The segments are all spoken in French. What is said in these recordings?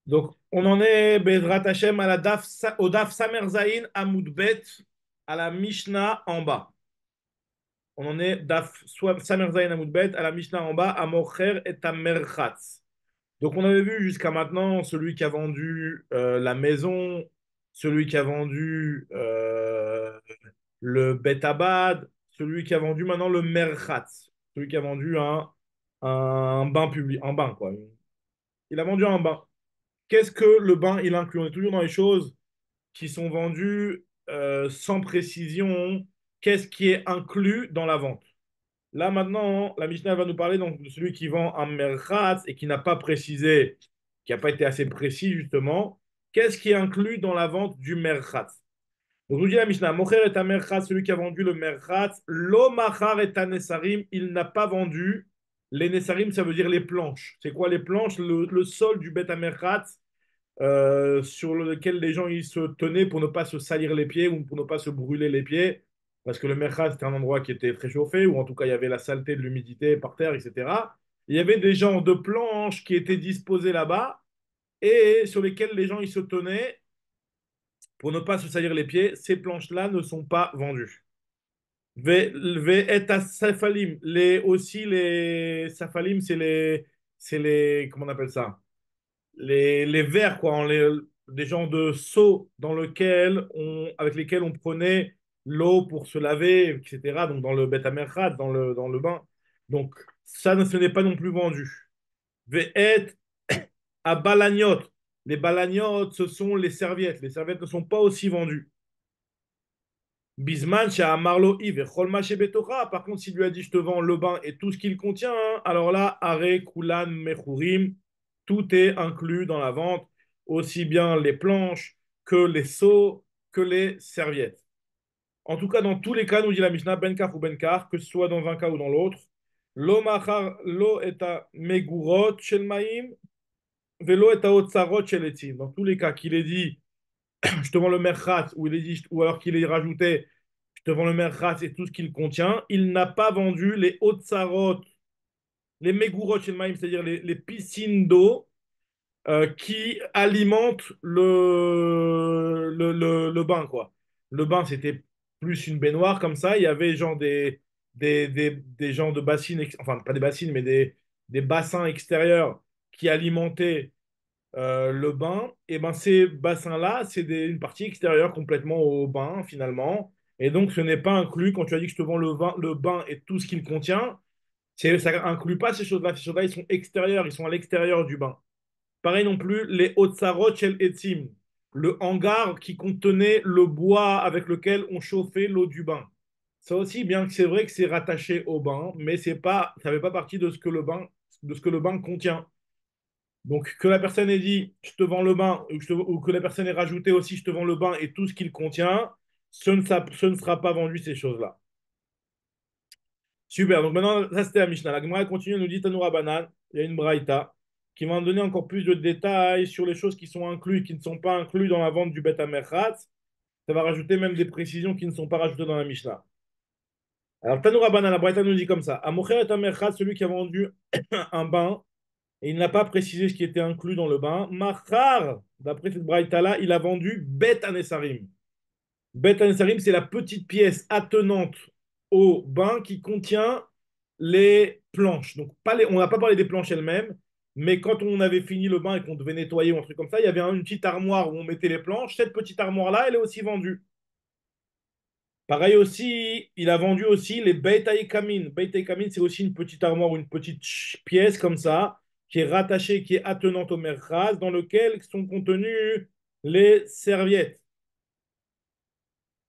Donc, on en est, Bezrat Hashem, à au Daf Samer Zayin Amoud Bet, à la Mishnah en bas. On en est Daf Samer Zayin Amoud Bet, à la Mishnah en bas, à Mocher et à Merchatz. Donc, on avait vu jusqu'à maintenant celui qui a vendu la maison, celui qui a vendu le Bet Abad, celui qui a vendu maintenant le Merchatz, celui qui a vendu un bain public, un bain, quoi. Il a vendu un bain. Qu'est-ce que le bain il inclut? On est toujours dans les choses qui sont vendues sans précision. Qu'est-ce qui est inclus dans la vente? Là maintenant, la Mishnah va nous parler donc de celui qui vend un merchatz et qui n'a pas précisé, qui n'a pas été assez précis justement. Qu'est-ce qui est inclus dans la vente du merchatz? Donc nous dit la Mishnah, Mocher est un merchatz, celui qui a vendu le merchatz, lo machar est un nesarim, il n'a pas vendu. Les nesarim, ça veut dire les planches. C'est quoi les planches? Le sol du bet à merchatz sur lequel les gens ils se tenaient pour ne pas se salir les pieds ou pour ne pas se brûler les pieds, parce que le merchat c'était un endroit qui était très chauffé, ou en tout cas il y avait la saleté de l'humidité par terre, etc. Il y avait des genres de planches qui étaient disposées là-bas et sur lesquelles les gens ils se tenaient pour ne pas se salir les pieds. Ces planches-là ne sont pas vendues. Et à safalim, aussi les safalim, comment on appelle ça? Les verres, quoi, des genres de seaux avec lesquels on prenait l'eau pour se laver, etc. Donc dans le Bet Amerchat, dans le bain. Donc ça, ce n'est pas non plus vendu. Ve'et à balagnotes. Les balagnotes, ce sont les serviettes. Les serviettes ne sont pas aussi vendues. Bisman, chez Amarlo Yves, Cholma chez Betocha. Par contre, s'il lui a dit je te vends le bain et tout ce qu'il contient, hein, alors là, Are, Kulan, Mechurim, tout est inclus dans la vente, aussi bien les planches que les seaux, que les serviettes. En tout cas, dans tous les cas, nous dit la Mishnah, Benkar ou Benkar, que ce soit dans un cas ou dans l'autre, Lo machar lo eta megurot shel maim, velo eta otsarot shel etzim. Dans tous les cas, qu'il ait dit je te vends le merchat, ou alors qu'il ait rajouté, je te vends le merchat et tout ce qu'il contient, il n'a pas vendu les otsarot, les megurot chez le maïm, c'est-à-dire les piscines d'eau qui alimentent le bain, quoi. Le bain, c'était plus une baignoire comme ça. Il y avait genre des genres de bassines, enfin pas des bassines, mais des bassins extérieurs qui alimentaient le bain, et ben ces bassins-là, c'est une partie extérieure complètement au bain finalement. Et donc ce n'est pas inclus quand tu as dit que je te vends le bain et tout ce qu'il contient. Ça inclut pas ces choses-là. Ces choses-là, ils sont extérieurs, ils sont à l'extérieur du bain. Pareil non plus, les Otsarot Shel Etzim, le hangar qui contenait le bois avec lequel on chauffait l'eau du bain. Ça aussi, bien que c'est vrai que c'est rattaché au bain, mais ça fait pas partie de ce que le bain contient. Donc, que la personne ait dit je te vends le bain, ou que la personne ait rajouté aussi je te vends le bain et tout ce qu'il contient, ce ne sera pas vendu ces choses-là. Super, donc maintenant, ça c'était la Mishnah. La Gemara continue, elle nous dit Tanoura Banan, il y a une Braïta qui va en donner encore plus de détails sur les choses qui sont incluses, qui ne sont pas incluses dans la vente du Bet Amerchat. Ça va rajouter même des précisions qui ne sont pas rajoutées dans la Mishnah. Alors, Tanoura Banan, la Braïta nous dit comme ça Amocher et Amerchat, celui qui a vendu un bain, et il n'a pas précisé ce qui était inclus dans le bain. Machar, d'après cette braïta-là, il a vendu Bet Anesarim. Bet Anesarim, c'est la petite pièce attenante au bain qui contient les planches. Donc, on n'a pas parlé des planches elles-mêmes, mais quand on avait fini le bain et qu'on devait nettoyer ou un truc comme ça, il y avait une petite armoire où on mettait les planches. Cette petite armoire-là, elle est aussi vendue. Pareil aussi, il a vendu aussi les Beit Kamin. Beit Kamin, c'est aussi une petite armoire ou une petite pièce comme ça, qui est rattachée, qui est attenante au merkaz, dans lequel sont contenues les serviettes.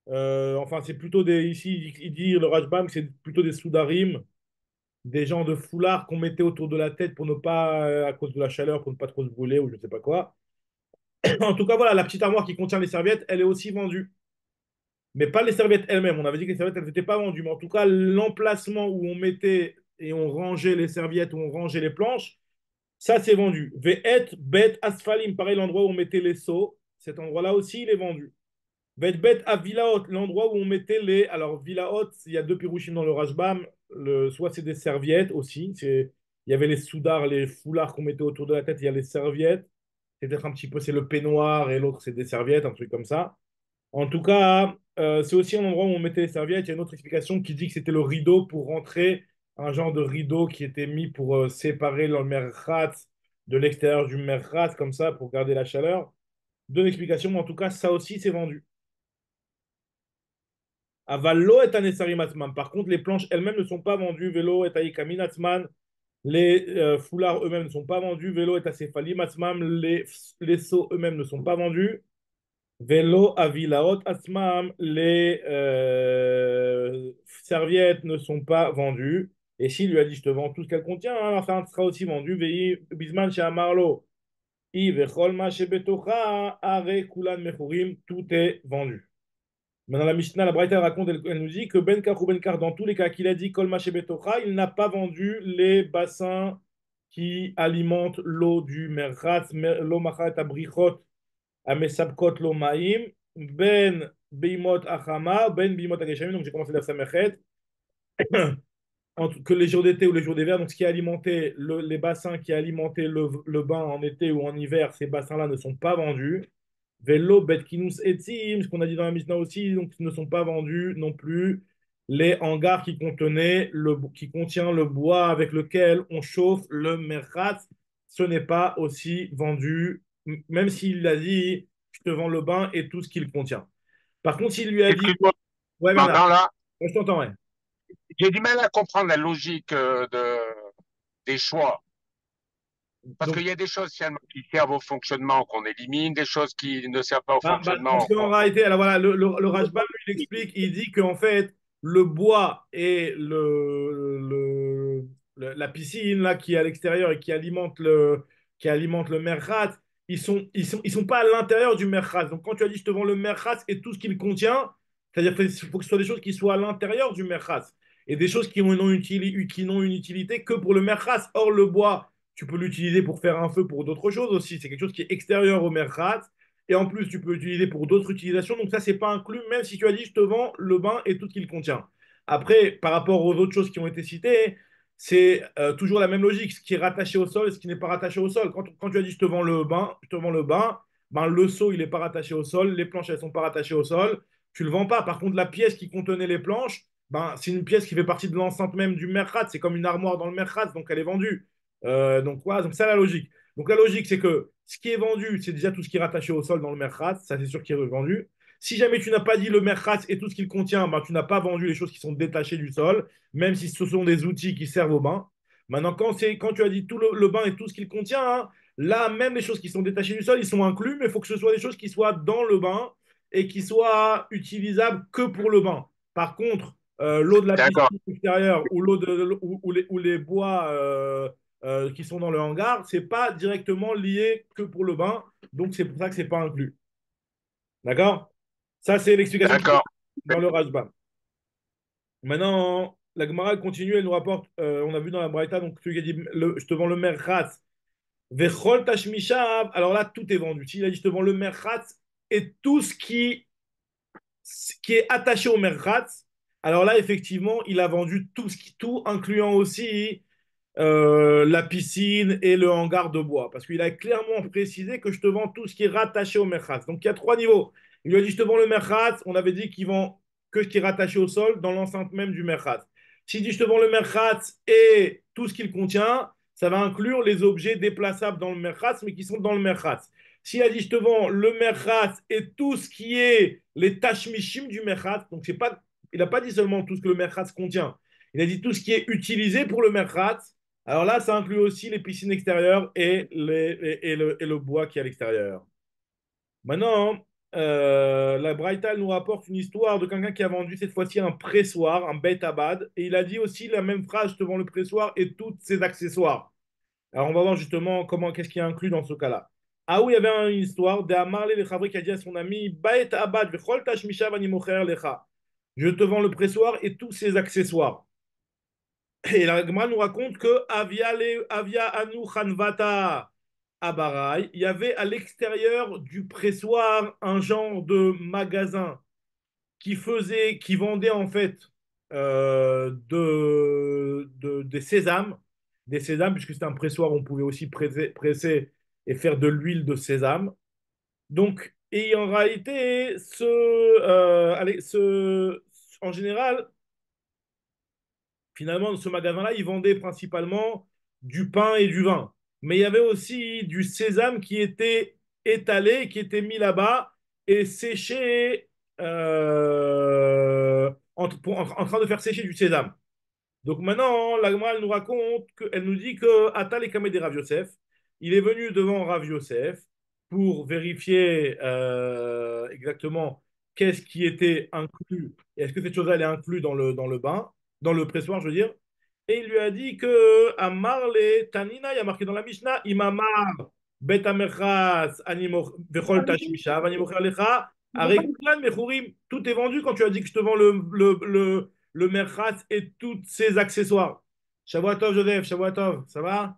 Enfin, c'est plutôt ici, il dit le Rajbam, que c'est plutôt des soudarim, des genres de foulards qu'on mettait autour de la tête pour ne pas, à cause de la chaleur, pour ne pas trop se brûler ou je ne sais pas quoi. En tout cas, voilà, la petite armoire qui contient les serviettes, elle est aussi vendue. Mais pas les serviettes elles-mêmes. On avait dit que les serviettes, elles n'étaient pas vendues. Mais en tout cas, l'emplacement où on mettait et on rangeait les serviettes, où on rangeait les planches, ça, c'est vendu. Ve'et, bet, asfalim, pareil, l'endroit où on mettait les seaux, cet endroit-là aussi, il est vendu. Ve'et, bet, à vilaot, l'endroit où on mettait les. Alors, vilaot, il y a deux pirouchim dans le Rajbam. Soit c'est des serviettes aussi. Il y avait les soudards, les foulards qu'on mettait autour de la tête, il y a les serviettes. C'est peut-être un petit peu, c'est le peignoir et l'autre, c'est des serviettes, un truc comme ça. En tout cas, c'est aussi un endroit où on mettait les serviettes. Il y a une autre explication qui dit que c'était le rideau pour rentrer, un genre de rideau qui était mis pour séparer le merkhat de l'extérieur du merkhat, comme ça, pour garder la chaleur. Deux explications, mais en tout cas, ça aussi, c'est vendu. Avallo et anesarim atzman. Par contre, les planches elles-mêmes ne sont pas vendues. Vélo et aikamin atzman. Les foulards eux-mêmes ne sont pas vendus. Vélo et acéphalim atzman. Les seaux eux-mêmes ne sont pas vendus. Vélo avilaot atzman. Les serviettes ne sont pas vendues. Et s'il lui a dit, je te vends tout ce qu'elle contient, hein, ça sera aussi vendu. Vei bisman chez Amarlo. I vechol ma shebetocha. Are kulan mechurim. Tout est vendu. Maintenant, la Mishnah, la Braïta raconte, elle nous dit que Ben Kar ou Ben Kar, dans tous les cas qu'il a dit Kol Maché Betocha, il n'a pas vendu les bassins qui alimentent l'eau du Merchatz, l'eau Machat Abrichot, Amesabkot lo Maim, Ben Beimot Achama, Ben Beimot Ageshamim, donc j'ai commencé à Samechet, que les jours d'été ou les jours d'hiver, donc ce qui alimentait les bassins qui alimentaient le bain en été ou en hiver, ces bassins-là ne sont pas vendus. Vélo, Betkinus Etzim, ce qu'on a dit dans la Mishnah aussi, donc ne sont pas vendus non plus les hangars qui contient le bois avec lequel on chauffe le merchat. Ce n'est pas aussi vendu, même s'il a dit, je te vends le bain et tout ce qu'il contient. Par contre, s'il lui a dit, Excuse-moi, ouais, Bernard, m'entends là? je t'entends, ouais. J'ai du mal à comprendre la logique des choix. Parce Donc, qu'il y a des choses finalement qui servent au fonctionnement qu'on élimine, des choses qui ne servent pas au Parce fonctionnement qu'en qu'on réalité, alors voilà, le Rajban, lui, il explique, il dit qu'en fait, le bois et la piscine là, qui est à l'extérieur et qui alimente le merkhat, ils sont pas à l'intérieur du merkhat. Donc quand tu as dit je te vends le merkhat et tout ce qu'il contient, c'est-à-dire qu'il faut que ce soit des choses qui soient à l'intérieur du merkhat et des choses qui n'ont une utilité que pour le merkhat. Or, le bois, tu peux l'utiliser pour faire un feu pour d'autres choses aussi. C'est quelque chose qui est extérieur au merkhat. Et en plus, tu peux l'utiliser pour d'autres utilisations. Donc ça, c'est pas inclus, même si tu as dit, je te vends le bain et tout ce qu'il contient. Après, par rapport aux autres choses qui ont été citées, c'est toujours la même logique. Ce qui est rattaché au sol et ce qui n'est pas rattaché au sol. Quand tu as dit, je te vends le bain, ben, le seau, il n'est pas rattaché au sol. Les planches, elles ne sont pas rattachées au sol. Tu ne le vends pas. Par contre, la pièce qui contenait les planches, ben, c'est une pièce qui fait partie de l'enceinte même du merkhat. C'est comme une armoire dans le merkhat, donc elle est vendue. Donc, voilà, donc c'est la logique. Donc la logique, c'est que ce qui est vendu, c'est déjà tout ce qui est rattaché au sol dans le merkhat, ça c'est sûr qui est vendu. Si jamais tu n'as pas dit le merkhat et tout ce qu'il contient, ben, tu n'as pas vendu les choses qui sont détachées du sol, même si ce sont des outils qui servent au bain. Maintenant, quand tu as dit tout le bain et tout ce qu'il contient, hein, là, même les choses qui sont détachées du sol, ils sont inclus, mais il faut que ce soit des choses qui soient dans le bain et qui soient utilisables que pour le bain. Par contre, l'eau de la d'accord, piscine extérieure ou l'eau ou les bois qui sont dans le hangar, c'est pas directement lié que pour le bain, donc c'est pour ça que c'est pas inclus. D'accord? Ça, c'est l'explication qui est d'accord, dans le Rajban. Maintenant, la Gemara continue, elle nous rapporte, on a vu dans la Braïta, donc celui qui a dit je te vends le merchat, vechol tashmishav, alors là, tout est vendu. S'il a dit je te vends le merchat et tout ce qui est attaché au merchat, alors là, effectivement, il a vendu tout, incluant aussi la piscine et le hangar de bois. Parce qu'il a clairement précisé que je te vends tout ce qui est rattaché au merchat. Donc il y a trois niveaux. Il lui a dit, je te vends le merchat. On avait dit qu'il vend que ce qui est rattaché au sol dans l'enceinte même du merchat. S'il dit, je te vends le merchat et tout ce qu'il contient, ça va inclure les objets déplaçables dans le merchat, mais qui sont dans le merchat. S'il a dit, je te vends le merchat et tout ce qui est les tashmishim du merchat, donc c'est pas, il n'a pas dit seulement tout ce que le merchat contient. Il a dit tout ce qui est utilisé pour le merchat, alors là, ça inclut aussi les piscines extérieures et le bois qui est à l'extérieur. Maintenant, la Braïta nous rapporte une histoire de quelqu'un qui a vendu cette fois-ci un pressoir, un Beit Abad, et il a dit aussi la même phrase, je te vends le pressoir et tous ses accessoires. Alors on va voir justement qu'est-ce qui est inclus dans ce cas-là. Ah oui, il y avait une histoire d'Amarle le Chavri qui a dit à son ami, Beit Abad, vechol tashmishav ani mocher lecha. Je te vends le pressoir et tous ses accessoires. Et la Gemara nous raconte que Avia Anu Khanvata Abarai, il y avait à l'extérieur du pressoir un genre de magasin qui vendait en fait des sésames, puisque c'était un pressoir, on pouvait aussi presser et faire de l'huile de sésame. Donc, et en réalité, en général, finalement, dans ce magasin-là, ils vendaient principalement du pain et du vin. Mais il y avait aussi du sésame qui était étalé, qui était mis là-bas et séché, en train de faire sécher du sésame. Donc maintenant, la Gemara, elle nous raconte, elle nous dit que Atal et Kameh des Rav Yosef, il est venu devant Rav Yosef pour vérifier exactement qu'est-ce qui était inclus, et est-ce que cette chose-là elle est inclue dans le bain, dans le pressoir, je veux dire. Et il lui a dit que Amar le Tanina, il y a marqué dans la Mishnah, Imamar Bet Amerchas Vechol Tashmishav Animocher Lecha, Arek Kulan Mechurim. Tout est vendu quand tu as dit que je te vends le merchat et tous ses accessoires. Shavuatov, Joseph, Shavuatov, ça va?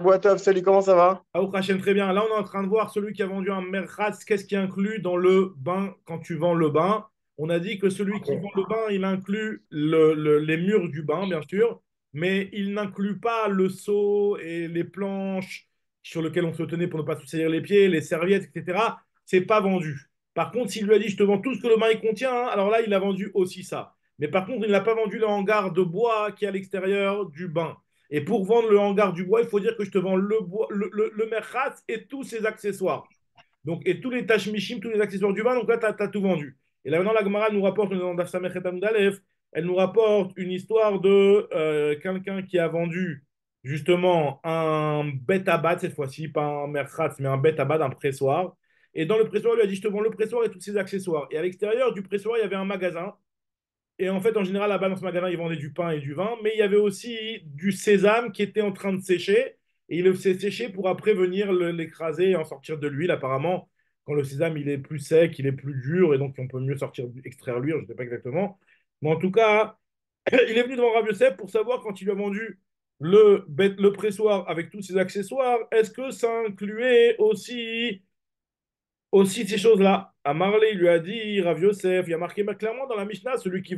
Boitov, salut, comment ça va? Aou Hachem, très bien. Là, on est en train de voir celui qui a vendu un merchat, qu'est-ce qui inclut dans le bain quand tu vends le bain. On a dit que celui qui vend le bain, il inclut les murs du bain, bien sûr, mais il n'inclut pas le seau et les planches sur lesquelles on se tenait pour ne pas se salir les pieds, les serviettes, etc. C'est pas vendu. Par contre, s'il lui a dit je te vends tout ce que le bain il contient, hein, alors là, il a vendu aussi ça. Mais par contre, il n'a pas vendu le hangar de bois qui est à l'extérieur du bain. Et pour vendre le hangar du bois, il faut dire que je te vends le bois, le merchatz et tous ses accessoires. Donc, et tous les tashmishim, tous les accessoires du vin. Donc là, tu as, tout vendu. Et là, maintenant, la Gemara nous rapporte, dans Daf Aleph, elle nous rapporte une histoire de quelqu'un qui a vendu justement un betabad, cette fois-ci, pas un merchatz, mais un betabad, un pressoir. Et dans le pressoir, il lui a dit, je te vends le pressoir et tous ses accessoires. Et à l'extérieur du pressoir, il y avait un magasin et en fait, en général, là-bas, dans ce magasin, ils vendaient du pain et du vin, mais il y avait aussi du sésame qui était en train de sécher. Et il le faisait sécher pour après venir l'écraser et en sortir de l'huile. Apparemment, quand le sésame il est plus sec, il est plus dur, et donc on peut mieux sortir, extraire l'huile, je ne sais pas exactement. Mais en tout cas, il est venu devant Rav Yosef pour savoir quand il lui a vendu le pressoir avec tous ses accessoires, est-ce que ça incluait aussi ces choses-là. À Marley, il lui a dit, Rav Yosef, il y a marqué clairement dans la Mishnah, celui qui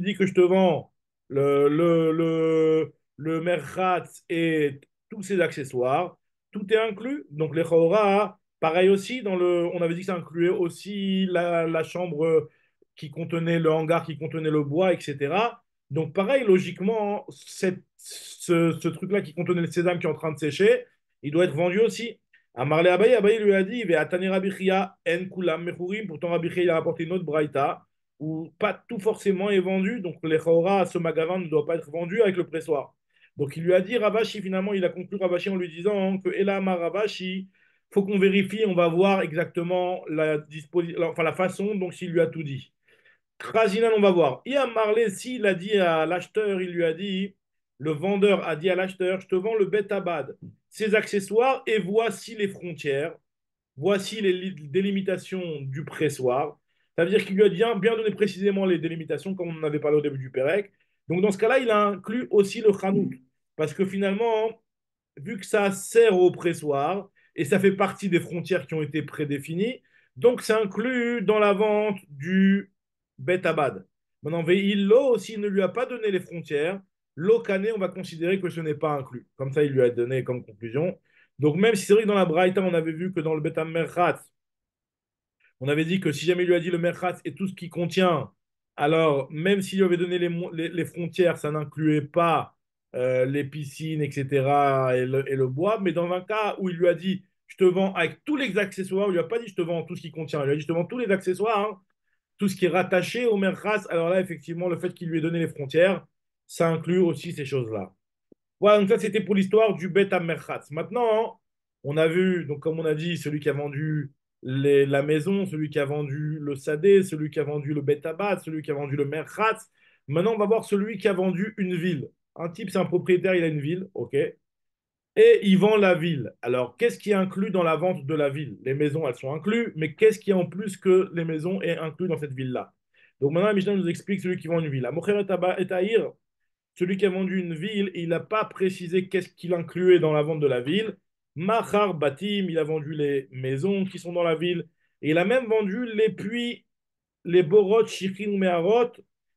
dit que je te vends le merchat et tous ses accessoires, tout est inclus. Donc les chaora, pareil aussi, on avait dit que ça incluait aussi la chambre qui contenait le hangar, qui contenait le bois, etc. Donc pareil, logiquement, ce truc-là qui contenait le sésame qui est en train de sécher, il doit être vendu aussi. Amarle Abaye, Abaye lui a dit, Atane Rabbi Chia, en kulam mechurim. Pourtant, Rabbi Chia, il a rapporté une autre braïta où pas tout forcément est vendu. Donc, les chaora, ce magasin ne doit pas être vendu avec le pressoir. Donc, il lui a dit, Ravashi, finalement, il a conclu Ravashi en lui disant que Elama Ravashi, faut qu'on vérifie, on va voir exactement enfin, la façon dont il lui a tout dit. Krasinan, on va voir. Et à Marley, s'il a dit à l'acheteur, il lui a dit, le vendeur a dit à l'acheteur, je te vends le betabad, ses accessoires, et voici les frontières, voici les délimitations du pressoir. Ça veut dire qu'il lui a bien donné précisément les délimitations, comme on en avait parlé au début du Pérec. Donc dans ce cas-là, il a inclus aussi le chanout. Parce que finalement, vu que ça sert au pressoir et ça fait partie des frontières qui ont été prédéfinies, donc c'est inclus dans la vente du betabad. Maintenant, Veillo, s'il ne lui a pas donné les frontières, l'Okane, on va considérer que ce n'est pas inclus. Comme ça, il lui a donné comme conclusion. Donc, même si c'est vrai que dans la Braïta, on avait vu que dans le Betamerchat, on avait dit que si jamais il lui a dit le merchat et tout ce qui contient, alors même s'il lui avait donné les frontières, ça n'incluait pas les piscines, etc. Et le bois. Mais dans un cas où il lui a dit je te vends avec tous les accessoires, il lui a pas dit je te vends tout ce qui contient, il lui a dit je te vends tous les accessoires, hein, tout ce qui est rattaché au merchat. Alors là, effectivement, le fait qu'il lui ait donné les frontières, ça inclut aussi ces choses-là. Voilà, donc ça c'était pour l'histoire du Bet Merchatz. Maintenant, on a vu, donc comme on a dit, celui qui a vendu la maison, celui qui a vendu le Sadé, celui qui a vendu le Bet Abad, celui qui a vendu le Merchatz. Maintenant, on va voir celui qui a vendu une ville. Un type, c'est un propriétaire, il a une ville, ok, et il vend la ville. Alors, qu'est-ce qui est inclus dans la vente de la ville? Les maisons, elles sont incluses, mais qu'est-ce qui est en plus que les maisons est inclus dans cette ville-là? Donc maintenant, la Mishnah nous explique celui qui vend une ville. Mocher et Tahir, celui qui a vendu une ville, il n'a pas précisé qu'est-ce qu'il incluait dans la vente de la ville. Mahar Batim, il a vendu les maisons qui sont dans la ville. Et il a même vendu les puits, les borot, shichin, meharot,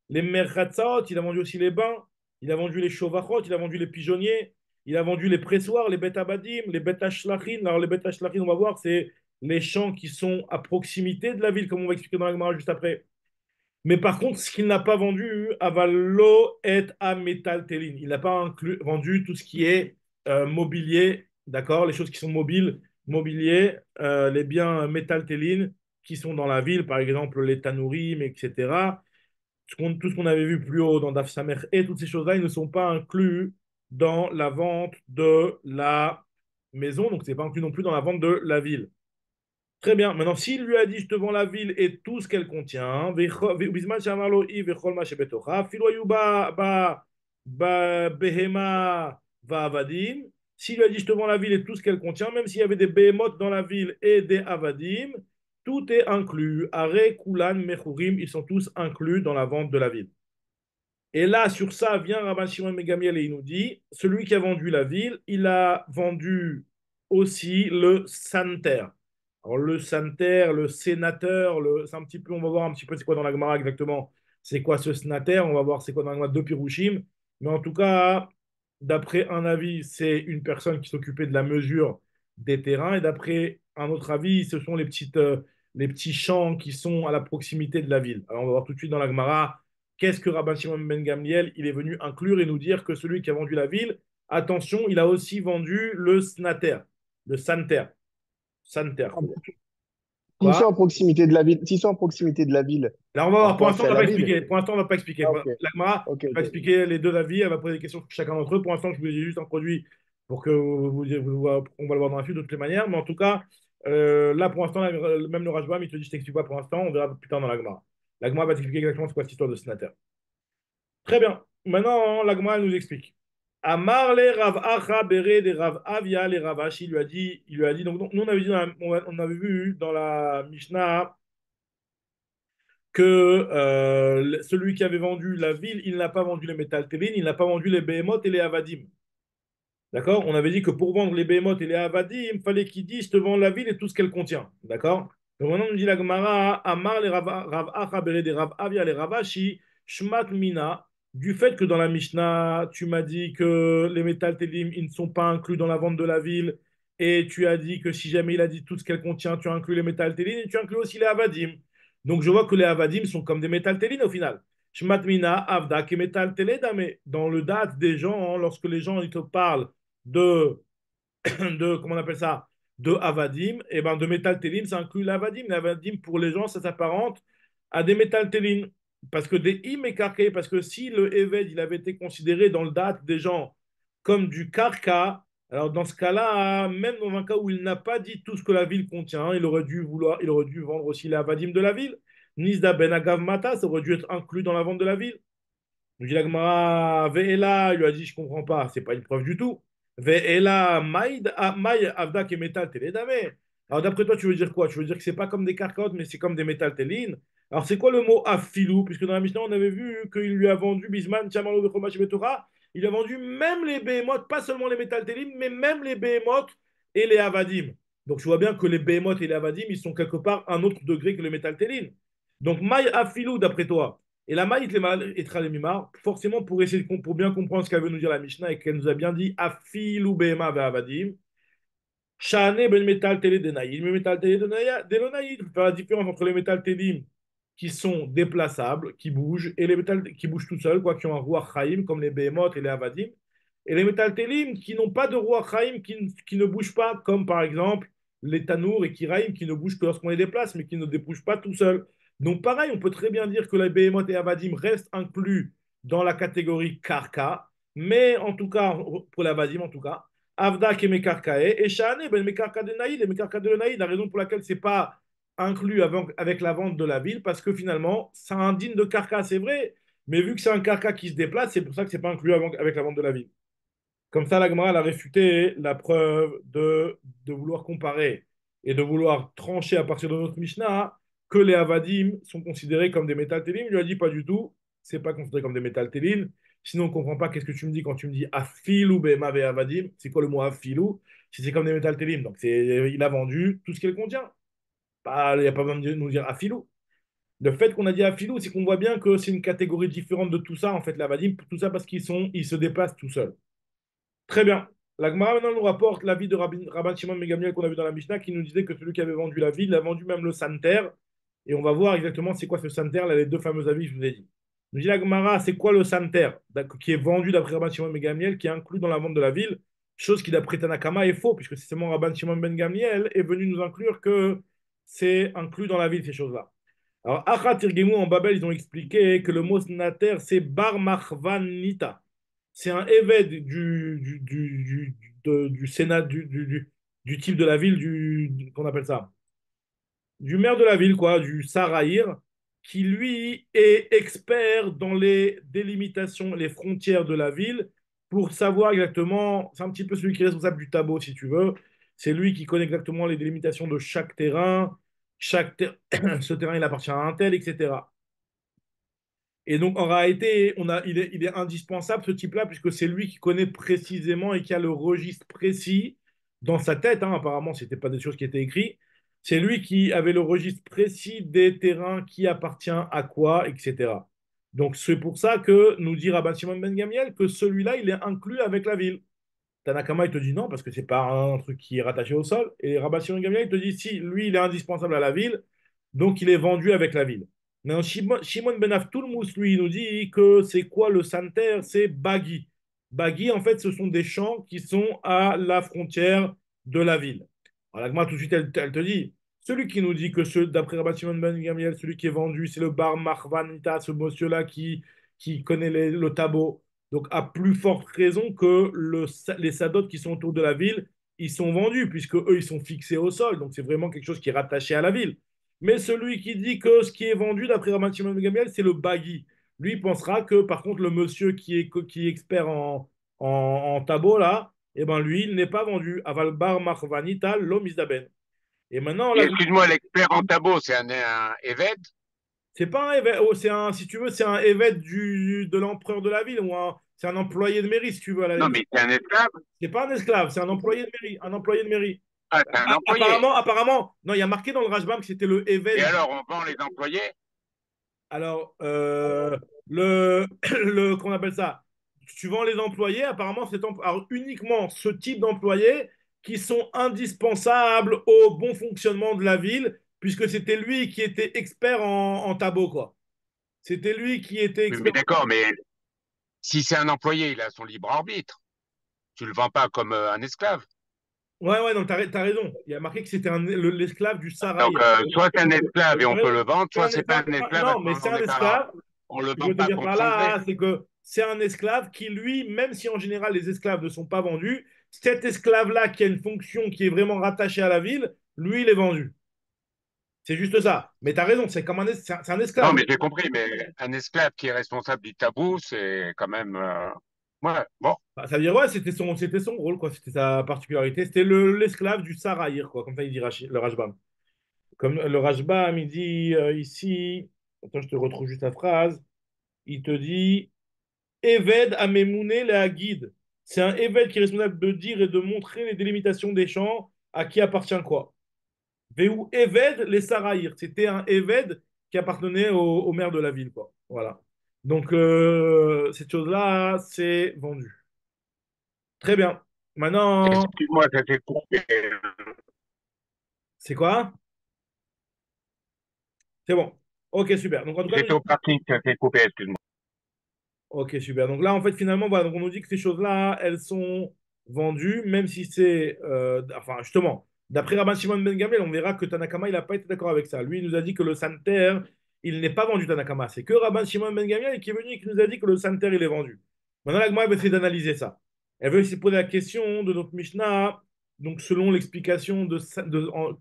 les merchatzot, il a vendu aussi les bains, il a vendu les shovachot, il a vendu les pigeonniers. Il a vendu les pressoirs, les bêtes abadim, les bêtes ashlachin. Alors, les bêtes ashlachin, on va voir, c'est les champs qui sont à proximité de la ville, comme on va expliquer dans la Gemara juste après. Mais par contre, ce qu'il n'a pas vendu, avalo et a metal telin. Il n'a pas vendu tout ce qui est mobilier, d'accord? Les choses qui sont mobiles, mobilier, les biens métal telin qui sont dans la ville, par exemple les tanourim, etc. Tout ce qu'on avait vu plus haut dans Daf Samer et toutes ces choses-là, ils ne sont pas inclus dans la vente de la maison, donc ce n'est pas inclus non plus dans la vente de la ville. Très bien. Maintenant, s'il lui a dit, je te vends la ville et tout ce qu'elle contient, ובזמן שאמר לו היא וכל מה שבתוכה, אפילו היו בהמה ועבדים, s'il lui a dit, je te vends la ville et tout ce qu'elle contient, même s'il y avait des behemoths dans la ville et des avadim, tout est inclus. Are, kulan, mechurim, ils sont tous inclus dans la vente de la ville. Et là, sur ça, vient Rabban Shimon ben Gamliel et il nous dit, celui qui a vendu la ville, il a vendu aussi le santer. Alors, le santer, le sénateur, c'est un petit peu, on va voir un petit peu c'est quoi dans la Gemara exactement, c'est quoi ce sénater, on va voir c'est quoi dans la Gemara de Pirushim. Mais en tout cas, d'après un avis, c'est une personne qui s'occupait de la mesure des terrains. Et d'après un autre avis, ce sont les petits champs qui sont à la proximité de la ville. Alors, on va voir tout de suite dans la Gemara qu'est-ce que Rabban Shimon ben Gamliel il est venu inclure et nous dire que celui qui a vendu la ville, attention, il a aussi vendu le snater, le santer. Santer. S'ils Quoi? sont à proximité de la ville, s'ils sont à proximité de la ville, Alors on va voir, pour parfois l'instant c'est on à va la pas ville. expliquer. Pour l'instant on va pas expliquer. Ah, ok, La Gemara ok, va ok. expliquer les deux avis, elle va poser des questions sur chacun d'entre eux. Pour l'instant, je vous ai juste introduit pour que on va le voir dans la suite de toutes les manières. Mais en tout cas, là pour l'instant, même le Rajbam, il te dit je t'explique pas pour l'instant, on verra plus tard dans la Gemara. La Gemara va t'expliquer exactement c'est quoi cette histoire de sénateur. Très bien. Maintenant, la Gemara nous explique. Amar le Rav Acha Bere de Rav Avia le Ravashi il lui a dit, donc nous on avait dit on avait vu dans la Mishnah que celui qui avait vendu la ville, il n'a pas vendu les métal télin, il n'a pas vendu les behemoths et les avadim. D'accord? On avait dit que pour vendre les behemoths et les avadim, il fallait qu'il dise, je te vends la ville et tout ce qu'elle contient. D'accord? Donc maintenant, on nous dit la Gemara, Amar les Rav Acha Bere de Rav Avia les Ravashi, Shmat Mina, du fait que dans la Mishnah, tu m'as dit que les métal télim, ils ne sont pas inclus dans la vente de la ville, et tu as dit que si jamais il a dit tout ce qu'elle contient, tu inclus les métal télim et tu inclus aussi les avadim. Donc je vois que les avadim sont comme des métal télim au final. Shmat Mina, Avda, et métal télédame. Dans le date des gens, lorsque les gens ils te parlent de, comment on appelle ça, de Avadim, et ben de Metal Télim, ça inclut l'Avadim. L'Avadim, pour les gens, ça s'apparente à des Metal Télim. Parce que des im et karké, parce que si le Eved, il avait été considéré dans le date des gens comme du karka, alors dans ce cas-là, même dans un cas où il n'a pas dit tout ce que la ville contient, il aurait dû vendre aussi l'Avadim de la ville. Nizda ben Agav Mata, ça aurait dû être inclus dans la vente de la ville. Nous dit la Gemara, Ve'ela, il lui a dit, je comprends pas, c'est pas une preuve du tout. Ve'ela, Maïd, Maï, Avda, qui est métal, télédame. Alors d'après toi, tu veux dire quoi? Tu veux dire que c'est pas comme des carcottes, mais c'est comme des métal télines. Alors c'est quoi le mot afilou? Puisque dans la Mishnah, on avait vu qu'il lui a vendu Bisman, Chamalo, Bechomash, Betora. Il lui a vendu même les behemoths, pas seulement les métal télines, mais même les behemoths et les avadim. Donc je vois bien que les behemoths et les avadim, ils sont quelque part un autre degré que les métal télines. Donc Maï afilou, d'après toi. Et la maït les mimar, forcément pour essayer pour bien comprendre ce qu'elle veut nous dire la Mishnah et qu'elle nous a bien dit afilou behema ve'avadim, shane ben metal télé denaïd, mais metal télé delonaïd, faire la différence entre les métal télim qui sont déplaçables, qui bougent, et les métal qui bougent tout seuls, quoi, qui ont un roi chaim comme les behemoths et les avadim, et les métal télim qui n'ont pas de roi chaim, qui ne bougent pas, comme par exemple les tanours et kiraïm qui ne bougent que lorsqu'on les déplace, mais qui ne bougent pas tout seuls. Donc, pareil, on peut très bien dire que les Behemoth et Avadim restent inclus dans la catégorie Karka, mais en tout cas, pour l'Avadim en tout cas, Avdak et Mekarkae, et Shane, ben Mekarka de Naïd, et Mekarka de Naïd, la raison pour laquelle c'est pas inclus avec la vente de la ville, parce que finalement, c'est un digne de Karka, c'est vrai, mais vu que c'est un Karka qui se déplace, c'est pour ça que c'est pas inclus avec la vente de la ville. Comme ça, la Gemara elle a réfuté la preuve de vouloir comparer et de vouloir trancher à partir de notre Mishnah que les Avadim sont considérés comme des métal télim. Il lui a dit pas du tout, c'est pas considéré comme des métal télim. Sinon, on ne comprend pas qu'est-ce que tu me dis quand tu me dis afilou bema ve avadim. C'est quoi le mot afilou? Si c'est comme des métal télim. Donc, il a vendu tout ce qu'elle contient. Il n'y a pas besoin de nous dire afilou. Le fait qu'on a dit afilou, c'est qu'on voit bien que c'est une catégorie différente de tout ça, en fait, l'avadim. Tout ça parce ils se déplacent tout seuls. Très bien. La Gemara maintenant nous rapporte l'avis de Rabban Shimon Ben Gamliel qu'on a vu dans la Mishnah qui nous disait que celui qui avait vendu la ville a vendu même le santer. Et on va voir exactement c'est quoi ce santer, là, les deux fameux avis que je vous ai dit. Nous dit la Gemara, c'est quoi le santer qui est vendu d'après Rabban Shimon Ben Gamliel, qui est inclus dans la vente de la ville, chose qui d'après Tanakama est faux, puisque c'est seulement Rabban Shimon Ben Gamliel est venu nous inclure que c'est inclus dans la ville, ces choses-là. Alors, Achat Tirgemu en Babel, ils ont expliqué que le mot nater, c'est bar Nita. C'est un évêque du Sénat, du type de la ville, qu'on appelle ça, du maire de la ville, quoi, du Sarahir, qui lui est expert dans les délimitations, les frontières de la ville, pour savoir exactement, c'est un petit peu celui qui est responsable du tableau, si tu veux, c'est lui qui connaît exactement les délimitations de chaque terrain, ce terrain il appartient à un tel, etc. Et donc, en réalité, il est indispensable, ce type-là, puisque c'est lui qui connaît précisément et qui a le registre précis dans sa tête. Hein, apparemment, ce n'était pas des choses qui étaient écrites. C'est lui qui avait le registre précis des terrains, qui appartient à quoi, etc. Donc, c'est pour ça que nous dit Rabban Shimon Ben Gamiel que celui-là, il est inclus avec la ville. Tanakama, il te dit non, parce que c'est pas un truc qui est rattaché au sol. Et Rabban Shimon Gamliel, il te dit si, lui, il est indispensable à la ville, donc il est vendu avec la ville. Mais Shimon Ben Aftoulmous, lui, il nous dit que c'est quoi le santer? C'est Bagui. Bagui, en fait, ce sont des champs qui sont à la frontière de la ville. Alors, l'Agma, tout de suite, elle te dit, celui qui nous dit que d'après Rabban Shimon Ben Gamliel, celui qui est vendu, c'est le bar Marvanita, ce monsieur-là qui connaît le tableau. Donc, à plus forte raison que les sadotes qui sont autour de la ville, ils sont vendus, puisque eux, ils sont fixés au sol. Donc, c'est vraiment quelque chose qui est rattaché à la ville. Mais celui qui dit que ce qui est vendu, d'après Rabban Shimon ben Gamliel, c'est le bagui. Lui, il pensera que, par contre, le monsieur qui est expert en tableau, là, eh ben, lui, il n'est pas vendu. Avalbar Marvanita, l'homme Isdaben. Et maintenant, Et là, excuse-moi, l'expert en tableau, c'est un évêque? c'est pas un évêque, oh, si tu veux, c'est un évêque de l'empereur de la ville, c'est un employé de mairie, si tu veux, à la Non, limite. mais c'est un esclave? C'est pas un esclave, c'est un employé de mairie. Un employé de mairie. Ah, c'est un employé. Apparemment, non, il y a marqué dans le Rajbam que c'était le Et évêque. alors, on vend les employés? Alors, qu'on appelle ça, suivant les employés, apparemment, alors, uniquement ce type d'employés qui sont indispensables au bon fonctionnement de la ville, puisque c'était lui qui était expert en tableau, quoi. C'était lui qui était Oui, mais expert. d'accord, mais si c'est un employé, il a son libre arbitre. Tu le vends pas comme un esclave. Ouais, ouais, non, t'as raison. Il y a marqué que c'était l'esclave du Donc, Saraï. soit c'est un esclave et on peut le vendre, C'est soit un c'est pas esclave. un esclave, à Non, ce mais moment c'est on un n'est pas là. esclave. On le Je veux vend te pas dire contre par son gré. là, c'est que c'est un esclave qui, lui, même si en général les esclaves ne sont pas vendus, cet esclave-là qui a une fonction qui est vraiment rattachée à la ville, lui, il est vendu. C'est juste ça. Mais tu as raison, c'est comme c'est un Non, esclave. mais j'ai compris, mais un esclave qui est responsable du tabou, c'est quand même. Ouais, bon. Bah, ça veut dire, ouais, c'était son rôle, quoi. C'était sa particularité. C'était l'esclave du Sarahir, quoi. Comme ça, il dit le Rajbam. Comme le Rajbam, il dit ici, attends, je te retrouve juste la phrase. Il te dit Eved Amemouné la guide. C'est un Eved qui est responsable de dire et de montrer les délimitations des champs à qui appartient quoi. Veu Eved les Sarahir. C'était un Eved qui appartenait au maire de la ville, quoi. Voilà. Donc, cette chose-là, c'est vendu. Très bien. Maintenant, Excuse-moi, ça s'est coupé. c'est quoi? C'est bon. Ok, super. Donc, en tout cas, J'étais au parking, ça s'est coupé, excuse-moi. ok, super. Donc là, en fait, finalement, voilà, donc on nous dit que ces choses-là, elles sont vendues, même si c'est... enfin, justement, d'après Rabban Shimon Ben Gamliel, on verra que Tanakama, il n'a pas été d'accord avec ça. Lui, il nous a dit que le santer, il n'est pas vendu, Tanakama. C'est que Rabban Shimon Ben Gamliel qui est venu et qui nous a dit que le santer, il est vendu. Maintenant, la Gemara, elle va essayer d'analyser ça. Elle veut essayer de poser la question de notre Mishnah, donc selon l'explication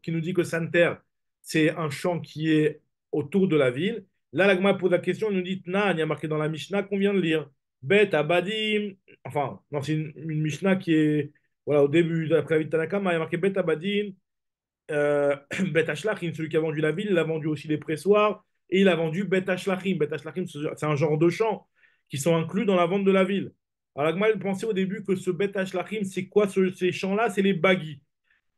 qui nous dit que santer, c'est un champ qui est autour de la ville. Là, l'Agma pose la question, il nous dit Tnan, il y a marqué dans la Mishnah qu'on vient de lire. Bet Abadim, enfin, non, c'est une Mishnah qui est, voilà, au début, après la vie de Tanakama, il y a marqué Bet Abadim, Bet Ashlachim, celui qui a vendu la ville, il a vendu aussi les pressoirs, et il a vendu Bet Ashlachim. Bet Ashlachim, c'est un genre de champs qui sont inclus dans la vente de la ville. Alors, l'Agma, il pensait au début que ce Bet Ashlachim, c'est quoi ces champs-là? C'est les bagis.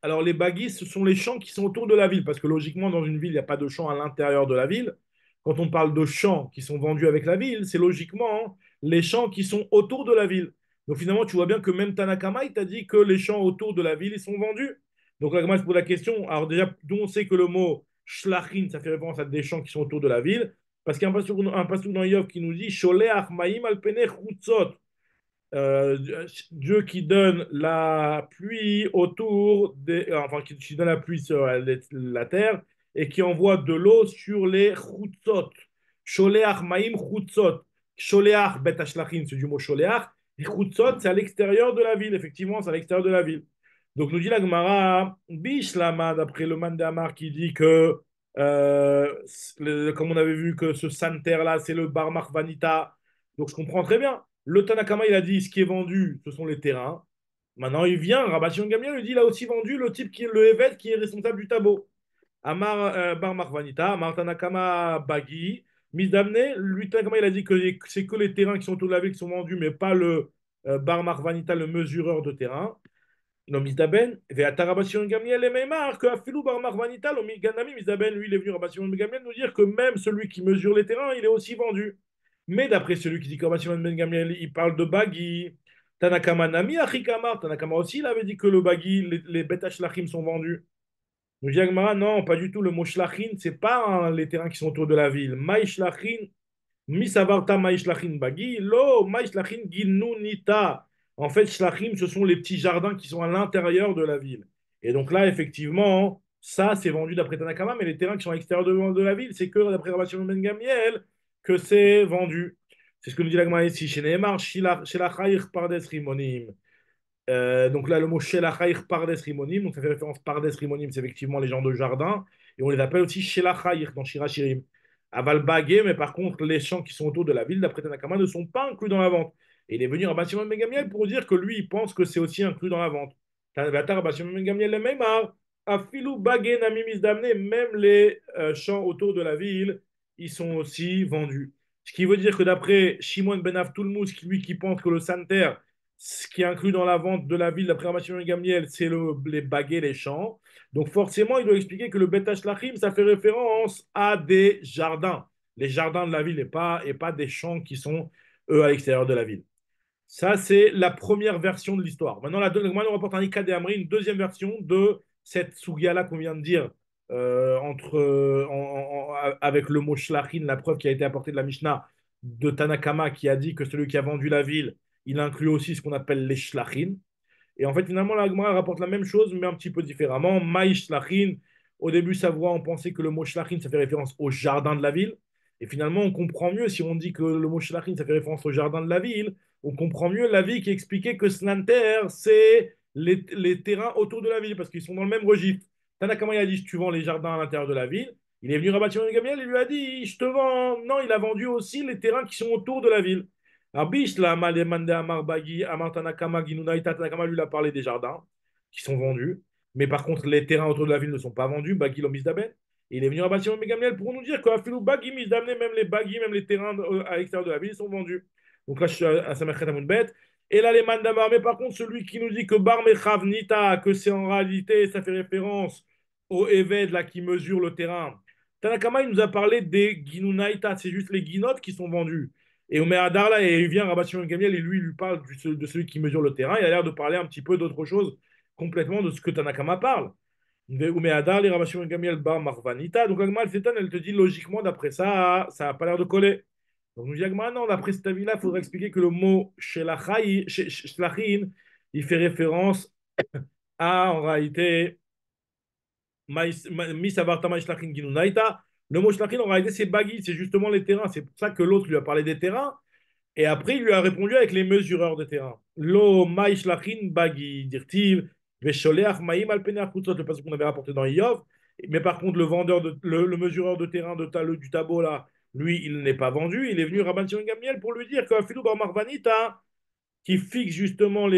Alors, les baguis, ce sont les champs qui sont autour de la ville, parce que logiquement, dans une ville, il n'y a pas de champs à l'intérieur de la ville. Quand on parle de champs qui sont vendus avec la ville, c'est logiquement les champs qui sont autour de la ville. Donc finalement, tu vois bien que même Tanakama, il t'a dit que les champs autour de la ville, ils sont vendus. Donc là, moi, je pose la question. Alors déjà, d'où on sait que le mot shlachin, ça fait référence à des champs qui sont autour de la ville. Parce qu'il y a un passage dans Yov qui nous dit Sholeach maim al pene chutzot. Dieu qui donne la pluie autour des, enfin qui donne la pluie sur la terre et qui envoie de l'eau sur les chutzot. Sholeach maim chutzot. Sholeach bet hashlachim, c'est du mot sholeach. Et chutzot, c'est à l'extérieur de la ville. Effectivement, c'est à l'extérieur de la ville. Donc nous dit la Gemara, Bishlama, d'après le Man d'Amar qui dit que, comme on avait vu que ce santerre là, c'est le Bar Vanita. Donc je comprends très bien. Le Tanakama, il a dit ce qui est vendu, ce sont les terrains. Maintenant, il vient, Rabbi Shimon Gamliel lui dit il a aussi vendu le type qui est le évêque qui est responsable du tableau. Amar Bar Marvanita, Amar Tanakama Bagi, Misdamne, lui Tanakama, il a dit que c'est que les terrains qui sont autour de la ville qui sont vendus, mais pas le Bar Marvanita, le mesureur de terrain. Non, Misdaben, Veata Rabbi Shimon Gamliel et Meimar, que Afilou Bar Marvanita, le Ganami, Misdaben, lui, il est venu Rabbi Shimon Gamliel nous dire que même celui qui mesure les terrains, il est aussi vendu. Mais d'après celui qui dit que Rabbi Shimon Ben Gamliel, il parle de Bagi. Tanakama Nami Achikamar, Tanakama aussi, il avait dit que le Bagi, les bêtes Shlachim sont vendus. Nous dit Agmara, non, pas du tout. Le mot Shlachin, c'est pas hein, les terrains qui sont autour de la ville. Maï Shlachin, Misavarta Maï Shlachin Bagi, Lo Maï Shlachin Ginunita. En fait, Shlachim, ce sont les petits jardins qui sont à l'intérieur de la ville. Et donc là, effectivement, ça, c'est vendu d'après Tanakama, mais les terrains qui sont à l'extérieur de la ville, c'est que d'après Rabbi Shimon Ben Gamliel que c'est vendu. C'est ce que nous dit l'Agma ici. Chez Nehemar, Shilachayich Pardes Rimonim. Donc là, le mot Shelachayir Pardes Rimonim, donc ça fait référence Pardes Rimonim, c'est effectivement les gens de jardin, et on les appelle aussi Shelachayir dans Shirachirim. Aval Bagé, mais par contre, les champs qui sont autour de la ville, d'après Tanakama, ne sont pas inclus dans la vente. Et il est venu Rabbi Shimon Ben Gamliel pour dire que lui, il pense que c'est aussi inclus dans la vente. Rabbi Shimon Ben Gamliel, le même Afilou Bagé Namimis d'amener, même les champs autour de la ville, ils sont aussi vendus. Ce qui veut dire que d'après Shimon Ben Avtoulmous, lui qui pense que le santerre, ce qui est inclus dans la vente de la ville, d'après Rabbi Shimon Gamliel, c'est les baguets, les champs. Donc forcément, il doit expliquer que le Bet Lachim, ça fait référence à des jardins. Les jardins de la ville et pas des champs qui sont, eux, à l'extérieur de la ville. Ça, c'est la première version de l'histoire. Maintenant, on rapporte un Ika de Amri, une deuxième version de cette Sugia-là qu'on vient de dire, avec le mot Shlachin, la preuve qui a été apportée de la Mishnah de Tanakama, qui a dit que celui qui a vendu la ville, il inclut aussi ce qu'on appelle les Shlachin. Et en fait, finalement, la Gemara rapporte la même chose, mais un petit peu différemment. Maï Shlachin, au début, sa voix, on pensait que le mot Shlachin, ça fait référence au jardin de la ville. Et finalement, on comprend mieux, si on dit que le mot Shlachin, ça fait référence au jardin de la ville, on comprend mieux l'avis qui expliquait que Slanter, c'est les terrains autour de la ville, parce qu'ils sont dans le même registre. Tanakama, il a dit, tu vends les jardins à l'intérieur de la ville. Il est venu Rabbi Shimon Gamliel et lui a dit, je te vends. Non, il a vendu aussi les terrains qui sont autour de la ville. Abish, là, Malemande Amar Bagi, Amar Tanakama, Ginunaita, Tanakama, lui, il a parlé des jardins qui sont vendus. Mais par contre, les terrains autour de la ville ne sont pas vendus. Bagi l'homme d'Aben. Et il est venu à Bashimon Gamliel pour nous dire que Afilou Bagi d'amener même les Bagi, même les terrains à l'extérieur de la ville sont vendus. Donc là, je suis à Samerchet Amounbet. Et là, les mandamar. Mais par contre, celui qui nous dit que Bar Mechav Nita, que c'est en réalité, ça fait référence au Eved là, qui mesure le terrain. Tanakama, il nous a parlé des Ginunaita. C'est juste les guinottes qui sont vendus. Et Omer Hadar, là, et il vient Rabbi Shimon Gamliel et lui, il lui parle de celui qui mesure le terrain. Il a l'air de parler un petit peu d'autre chose, complètement de ce que Tanakama parle. Omer Hadar, les Rabbi Shimon Gamliel, Bar Marvanita. Donc, Agma, elle te dit logiquement, d'après ça, ça n'a pas l'air de coller. Donc, nous dit Agma, non, d'après cet avis-là, il faudrait expliquer que le mot shlachin, il fait référence à, en réalité, Misavartama Shlachin Ginunaita. Le mot Shlachin, en réalité, c'est baggy, c'est justement les terrains. C'est pour ça que l'autre lui a parlé des terrains. Et après, il lui a répondu avec les mesureurs de terrain. Lo maï shlachin bagi, dirtiv, vesholeach maïm alpener kutzot, le passage qu'on avait rapporté dans Iov. Mais par contre, le mesureur de terrain du tableau, là, lui, il n'est pas vendu. Il est venu Rabban Shimon Gamliel pour lui dire qu'Afilou bar Marvanita, qui fixe justement enfin,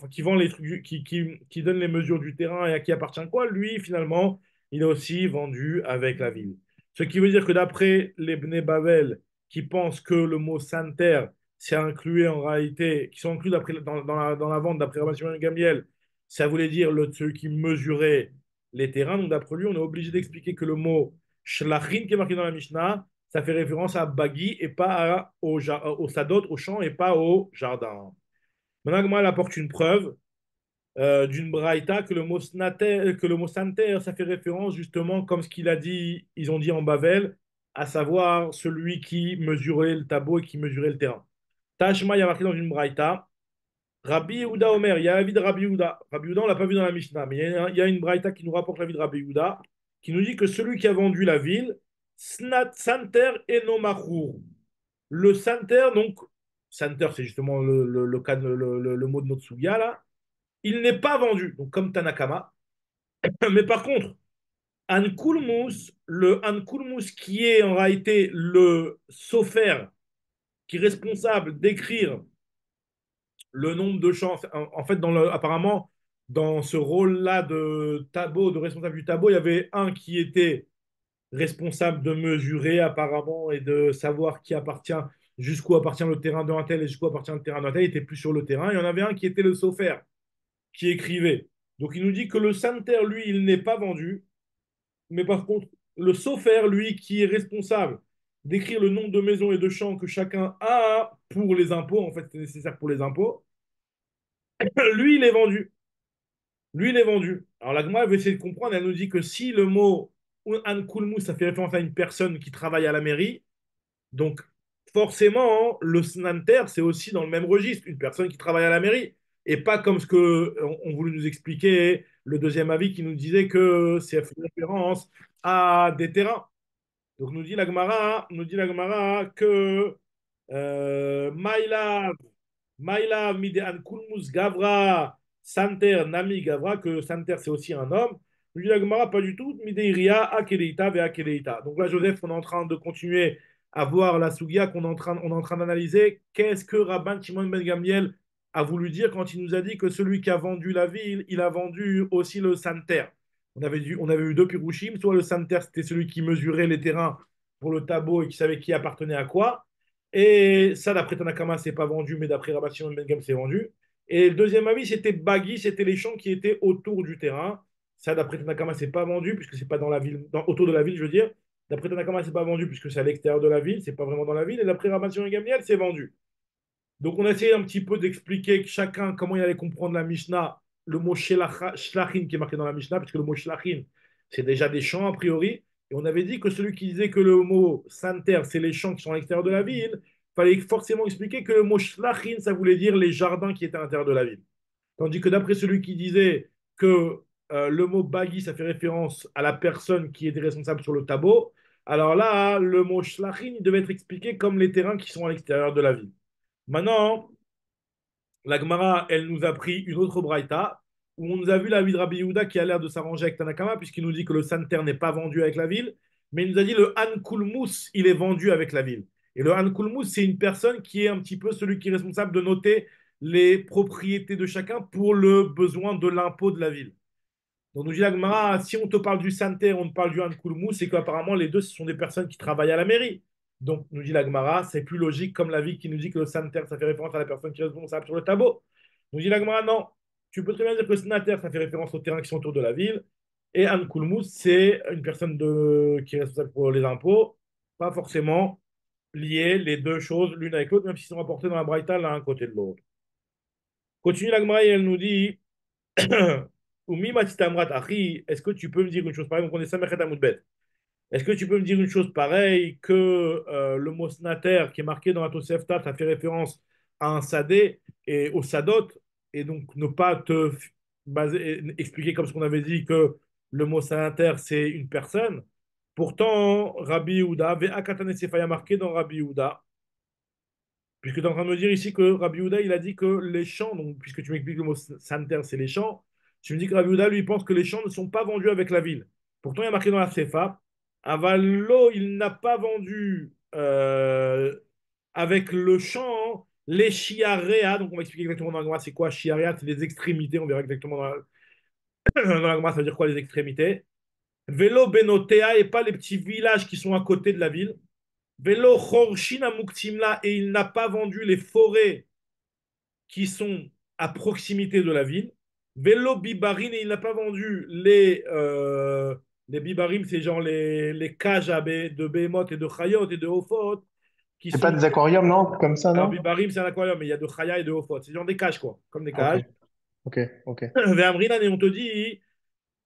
qui vend les trucs, qui donne les mesures du terrain et à qui appartient quoi, lui, finalement, il est aussi vendu avec la ville. Ce qui veut dire que d'après les Bnei Bavel, qui pensent que le mot santer, c'est inclus en réalité, qui sont inclus dans la vente d'après Rabbi Shimon Gamliel, ça voulait dire celui qui mesurait les terrains. Donc d'après lui, on est obligé d'expliquer que le mot shlachin qui est marqué dans la Mishnah, ça fait référence à Bagui et pas au Sadot, au champ et pas au jardin. Maintenant, moi, elle apporte une preuve d'une braïta que le mot santer, ça fait référence justement comme ce qu'il a dit, ils ont dit en Bavel, à savoir celui qui mesurait le tableau et qui mesurait le terrain. Tashma, il y a marqué dans une braïta, Rabbi Yehuda Omer, il y a la vie de Rabbi Yehuda. Rabbi Yehuda, on ne l'a pas vu dans la Mishnah, mais il y a une braïta qui nous rapporte la vie de Rabbi Yehuda, qui nous dit que celui qui a vendu la ville, Snat Santer Enomachour. Le Santer, donc, Santer, c'est justement le mot de notre Sugia, là, il n'est pas vendu, donc comme Tanakama. Mais par contre, le Ankulmus qui est en réalité le sofer, qui est responsable d'écrire le nombre de champs, en fait, apparemment, dans ce rôle-là de tableau, de responsable du tableau, il y avait un qui était responsable de mesurer apparemment et de savoir qui appartient, jusqu'où appartient le terrain d'un tel et jusqu'où appartient le terrain d'un tel, il était plus sur le terrain. Il y en avait un qui était le sofer, qui écrivait. Donc il nous dit que le Santer, lui, il n'est pas vendu, mais par contre, le Sofer, lui, qui est responsable d'écrire le nombre de maisons et de champs que chacun a pour les impôts, en fait, c'est nécessaire pour les impôts, lui, il est vendu. Lui, il est vendu. Alors la Gemara veut essayer de comprendre, elle nous dit que si le mot An Kulmous, ça fait référence à une personne qui travaille à la mairie, donc forcément, le Snanter, c'est aussi dans le même registre, une personne qui travaille à la mairie. Et pas comme ce que on voulait nous expliquer, le deuxième avis qui nous disait que c'est fait référence à des terrains. Donc nous dit la Gemara que Maïla Midean Kulmus Gavra Santer Nami Gavra, que Santer c'est aussi un homme. Lui, la Gemara, pas du tout. Mideiria Akeleita ve Akeleita. Donc là, Joseph, on est en train de continuer à voir la Sugia on est en train d'analyser. Qu'est-ce que Rabban Shimon Ben Gamliel a voulu dire quand il nous a dit que celui qui a vendu la ville, il a vendu aussi le Santer. On avait eu deux Pirouchim. Soit le Santer, c'était celui qui mesurait les terrains pour le tableau et qui savait qui appartenait à quoi. Et ça, d'après Tanakama, c'est pas vendu, mais d'après Rabbi Shimon Ben Gam, c'est vendu. Et le deuxième avis, c'était Bagui, c'était les champs qui étaient autour du terrain. Ça, d'après Tanakama, c'est pas vendu, puisque c'est pas dans la ville, autour de la ville, je veux dire. D'après Tanakama, c'est pas vendu, puisque c'est à l'extérieur de la ville, c'est pas vraiment dans la ville. Et d'après Rabbi Shimon Ben Gamliel, c'est vendu. Donc, on a essayé un petit peu d'expliquer que chacun comment il allait comprendre la Mishnah, le mot shlachin qui est marqué dans la Mishnah, puisque le mot shlachin, c'est déjà des champs a priori. Et on avait dit que celui qui disait que le mot santer, c'est les champs qui sont à l'extérieur de la ville, il fallait forcément expliquer que le mot shlachin, ça voulait dire les jardins qui étaient à l'intérieur de la ville. Tandis que d'après celui qui disait que le mot bagui, ça fait référence à la personne qui était responsable sur le tableau, alors là, le mot shlachin, il devait être expliqué comme les terrains qui sont à l'extérieur de la ville. Maintenant, la Gemara, elle nous a pris une autre braïta où on nous a vu la vie de Rabbi Yehuda qui a l'air de s'arranger avec Tanakama puisqu'il nous dit que le Santer n'est pas vendu avec la ville, mais il nous a dit le Han Kulmus, il est vendu avec la ville. Et le Han Kulmus, c'est une personne qui est un petit peu celui qui est responsable de noter les propriétés de chacun pour le besoin de l'impôt de la ville. Donc, nous dit la Gemara, si on te parle du Santer, on te parle du Ankulmou, c'est qu'apparemment, les deux, ce sont des personnes qui travaillent à la mairie. Donc, nous dit la Gemara, c'est plus logique comme la vie qui nous dit que le Santer, ça fait référence à la personne qui est responsable sur le tableau. Nous dit la Gemara, non. Tu peux très bien dire que le Santer, ça fait référence aux terrains qui sont autour de la ville. Et Ankulmou, c'est une personne qui est responsable pour les impôts. Pas forcément liées les deux choses l'une avec l'autre, même s'ils sont rapportés dans la Braïta l'un à côté de l'autre. Continue la Gemara et elle nous dit. Est-ce que tu peux me dire une chose pareille? Donc, on est Samechet Amoudbet. Est-ce que tu peux me dire une chose pareille que le mot snater qui est marqué dans la Tosefta, ça fait référence à un sadé et au sadot, et donc ne pas te expliquer comme ce qu'on avait dit que le mot snater c'est une personne. Pourtant, Rabbi Yehuda, Ve'akatane Sefaya marqué dans Rabbi Yehuda, puisque tu es en train de me dire ici que Rabbi Yehuda, il a dit que les champs, donc puisque tu m'expliques le mot santer, c'est les champs, tu me dis que Rabbi Yehuda, lui, pense que les champs ne sont pas vendus avec la ville. Pourtant, il y a marqué dans la Sefa, Avalo, il n'a pas vendu avec le champ les chiarea. Donc, on va expliquer exactement dans la Gemara, c'est quoi chiarea, c'est les extrémités. On verra exactement dans la Gemara, ça veut dire quoi les extrémités. Vélo Benotea et pas les petits villages qui sont à côté de la ville. Vélo Chorshina Muktimla et il n'a pas vendu les forêts qui sont à proximité de la ville. Vélo Bibarine et il n'a pas vendu Les bibarim, c'est genre les cages de behemoth et de chayot et de ophot qui C'est pas sont. des aquariums, non? Comme ça, Alors, non? bibarim, c'est un aquarium, mais il y a de chaya et de ophot. C'est genre des cages, quoi. Comme des Ok, cages. ok, ok. Ve'amrinan, et on te dit.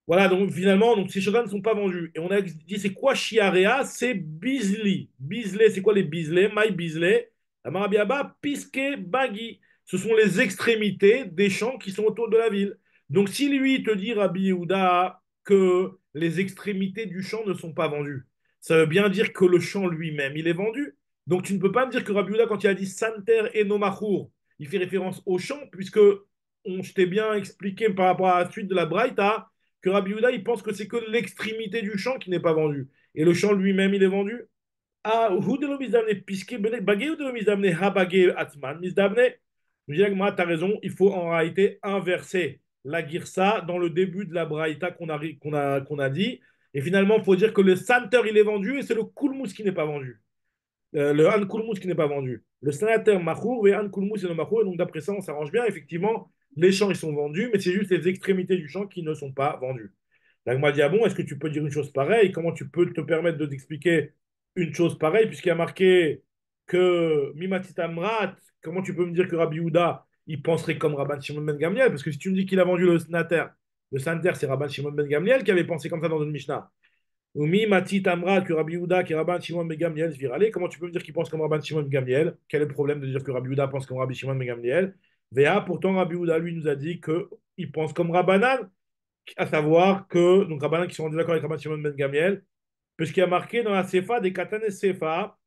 Voilà, donc finalement, donc, ces choses-là ne sont pas vendues. Et on a dit, c'est quoi Shiarea? C'est Bizli. Bizli, c'est quoi les Bizli? My Bizli. Amarabiaba, Piske, Bagi. Ce sont les extrémités des champs qui sont autour de la ville. Donc si lui te dit, Rabbi Yehuda, que les extrémités du champ ne sont pas vendues, ça veut bien dire que le champ lui-même, il est vendu. Donc tu ne peux pas me dire que Rabbi Yehuda, quand il a dit Santer et Nomachour, il fait référence au champ, puisque je t'ai bien expliqué par rapport à la suite de la Braïta, que Rabbi Yehuda, il pense que c'est que l'extrémité du champ qui n'est pas vendue. Et le champ lui-même, il est vendu. Ah, ou de l'homme puisque bagé ou de l'homme ha bagé atman, misdamne. Je dis, tu as raison, il faut en réalité inverser la girsa dans le début de la braïta qu'on a dit. Et finalement, il faut dire que le santer, il est vendu et c'est le kulmus qui n'est pas vendu. Le Han Kulmus qui n'est pas vendu. Le Sanater Machour et Han Kulmus et le Machour. Et donc, d'après ça, on s'arrange bien. Effectivement, les champs, ils sont vendus, mais c'est juste les extrémités du champ qui ne sont pas vendues. L'Agma dit, ah bon, est-ce que tu peux dire une chose pareille? Comment tu peux te permettre de t'expliquer une chose pareille, puisqu'il y a marqué que Mimatit Amrat, comment tu peux me dire que Rabbi Houda, il penserait comme Rabban Shimon Ben Gamliel? Parce que si tu me dis qu'il a vendu le Sanater, c'est Rabban Shimon Ben Gamliel qui avait pensé comme ça dans une Mishnah. Oumi, Mati, Tamra, que Rabbi Yehuda, qui est Rabban Shimon Ben Gamliel, Virale. Comment tu peux me dire qu'il pense comme Rabban Shimon Ben Gamliel? Quel est le problème de dire que Rabbi Yehuda pense comme Rabbi Shimon Ben Gamliel? Véa, pourtant Rabbi Yehuda, lui, nous a dit qu'il pense comme Rabbanan, à savoir que, donc Rabbanan qui sont en désaccord avec Rabban Shimon Ben Gamliel, puisqu'il y a marqué dans la Sefa des Katanes Sefa,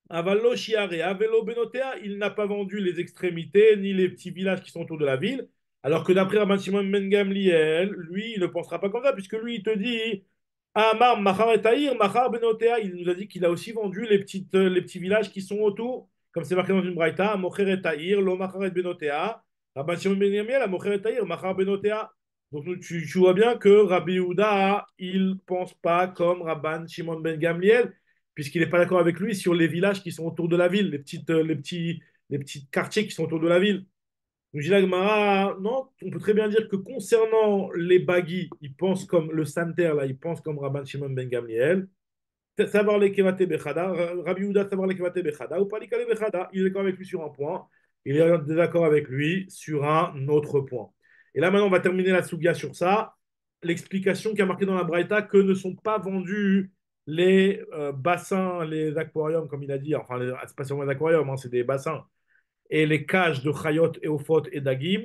Avallo Shiare, Avelo Benotea, il n'a pas vendu les extrémités ni les petits villages qui sont autour de la ville, alors que d'après Rabban Shimon Ben Gamliel, lui, il ne pensera pas comme ça, puisque lui, il te dit Amar Machar et Tahir, Machar Benotea, il nous a dit qu'il a aussi vendu les petits villages qui sont autour, comme c'est marqué dans une braïta, Mocher et Tahir, Lo Machar et Benotea, Rabban Shimon Ben Gamliel, Mocher et Tahir, Machar Benotea. Donc tu vois bien que Rabbi Yehuda, il ne pense pas comme Rabban Shimon Ben Gamliel, puisqu'il n'est pas d'accord avec lui sur les villages qui sont autour de la ville, les petits quartiers qui sont autour de la ville. Donc, je dis non, on peut très bien dire que concernant les bagis, ils pensent comme le santer, là, ils pensent comme Rabban Shimon Ben Gamliel. Savoir les kevate bechada, Rabbi Yehuda, savoir les kevate bechada, ou pas les kale bechada. Il est d'accord avec lui sur un point, il est désaccord avec lui sur un autre point. Et là, maintenant, on va terminer la sugia sur ça. L'explication qui a marqué dans la Braïta que ne sont pas vendus les bassins, les aquariums, comme il a dit. Enfin, c'est pas seulement les aquariums, hein, c'est des bassins. Et les cages de Chayot, Eophot et Dagim.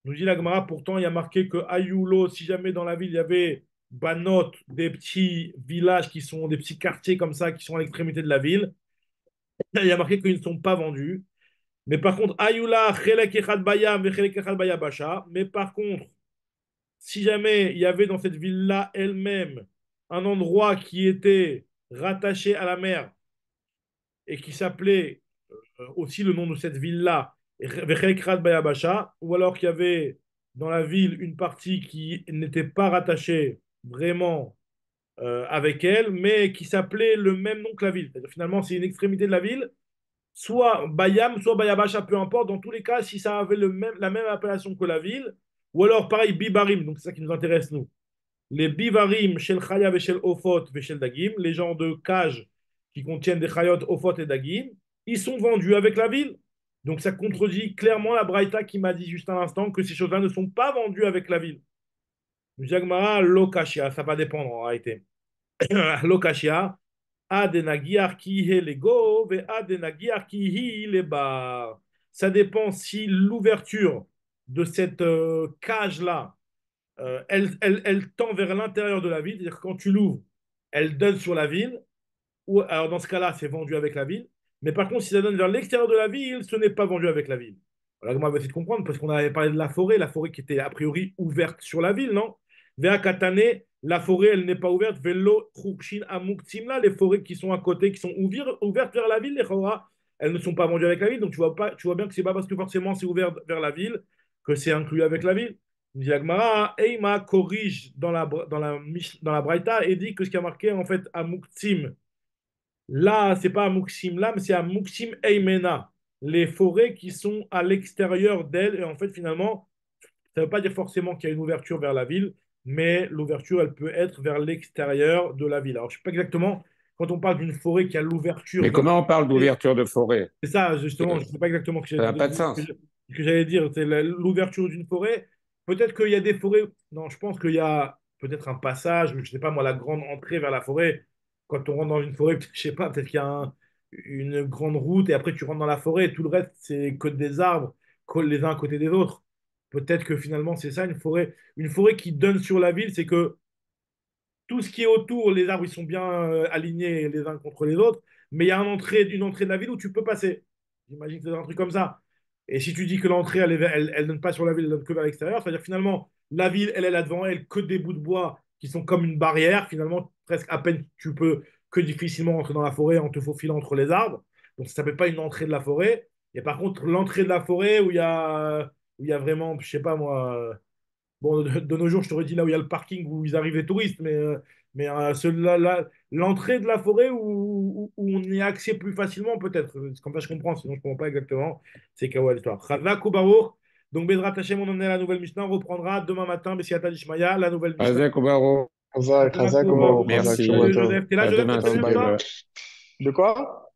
Nous dit la Gemara, pourtant, il y a marqué que Ayulo, si jamais dans la ville, il y avait Banot, des petits villages qui sont des petits quartiers comme ça, qui sont à l'extrémité de la ville, il y a marqué qu'ils ne sont pas vendus. Mais par contre, Ayula, Chelek Echad Bayam, Chelek Echad Baya Basha. Mais par contre, si jamais il y avait dans cette ville-là elle-même un endroit qui était rattaché à la mer et qui s'appelait aussi le nom de cette ville-là, Vechekrat Bayabasha, ou alors qu'il y avait dans la ville une partie qui n'était pas rattachée vraiment avec elle, mais qui s'appelait le même nom que la ville. C'est-à-dire, finalement, c'est une extrémité de la ville, soit Bayam, soit Bayabasha, peu importe. Dans tous les cas, si ça avait la même appellation que la ville, ou alors pareil, Bibarim, donc c'est ça qui nous intéresse, nous. Les bivarim, shel chayav et shel ofot et shel dagim, les gens de cage qui contiennent des chayot, ofot et dagim, ils sont vendus avec la ville. Donc ça contredit clairement la braïta qui m'a dit juste à l'instant que ces choses-là ne sont pas vendues avec la ville. Jagmara, lokashia, ça va dépendre en réalité. Lokashia, adenagiar ki he lego, ve adenagiar ki hi le bar. Ça dépend si l'ouverture de cette cage-là elle tend vers l'intérieur de la ville, c'est-à-dire que quand tu l'ouvres, elle donne sur la ville, ou alors dans ce cas-là, c'est vendu avec la ville. Mais par contre, si ça donne vers l'extérieur de la ville, ce n'est pas vendu avec la ville. Voilà, comment on va essayer de comprendre, parce qu'on avait parlé de la forêt qui était a priori ouverte sur la ville, non? Vea Katane, la forêt, elle n'est pas ouverte. Velo, Trupshin, Amuktimla, les forêts qui sont à côté, qui sont ouvertes vers la ville, les Chora, elles ne sont pas vendues avec la ville. Donc tu vois bien que c'est pas parce que forcément c'est ouvert vers la ville que c'est inclus avec la ville. Dit Agmara, Eima corrige dans la Braïta et dit que ce qui a marqué en fait à Muktim, là, c'est pas à Muktim là, mais c'est à Muktim Eimena, les forêts qui sont à l'extérieur d'elle. Et en fait, finalement, ça ne veut pas dire forcément qu'il y a une ouverture vers la ville, mais l'ouverture, elle peut être vers l'extérieur de la ville. Alors, je ne sais pas exactement, quand on parle d'une forêt qui a l'ouverture Mais vers... comment on parle d'ouverture de forêt? C'est ça, justement, Euh, je ne sais pas exactement Ça n'a pas de sens. ce que j'allais dire. C'est l'ouverture d'une forêt. Peut-être qu'il y a des forêts. Non, je pense qu'il y a peut-être un passage, je ne sais pas moi, la grande entrée vers la forêt. Quand on rentre dans une forêt, je ne sais pas, peut-être qu'il y a une grande route et après tu rentres dans la forêt. Tout le reste, c'est que des arbres, collent les uns à côté des autres. Peut-être que finalement, c'est ça, une forêt. Une forêt qui donne sur la ville, c'est que tout ce qui est autour, les arbres, ils sont bien alignés les uns contre les autres, mais il y a une entrée de la ville où tu peux passer. J'imagine que c'est un truc comme ça. Et si tu dis que l'entrée, elle donne pas sur la ville, elle donne que vers l'extérieur, c'est-à-dire finalement, la ville, elle est là devant elle, que des bouts de bois qui sont comme une barrière. Finalement, presque à peine tu peux que difficilement entrer dans la forêt en te faufilant entre les arbres. Donc ça s'appelle pas une entrée de la forêt. Et par contre, l'entrée de la forêt où il y a vraiment, je sais pas moi, bon, de nos jours, je t'aurais dit là où il y a le parking où ils arrivent les touristes, l'entrée de la forêt où on y a accès plus facilement, peut-être. C'est comme ça je comprends, sinon je ne comprends pas exactement. C'est quoi l'histoire. Chazak ou Baruch. Donc, Bezrat Hashem, on en est à la nouvelle Mishnah. On reprendra demain matin, Bessiata Dishmaya, la nouvelle Mishnah. Azek Obaro, Chazak, Chazak Chazak ou ou Baruch, Baruch. Chazak, merci. Salut Shabbat tov. Joseph. T'es là, À Joseph, demain t'as si terminé Shalom, le Dieu bye. veut. soir? De quoi?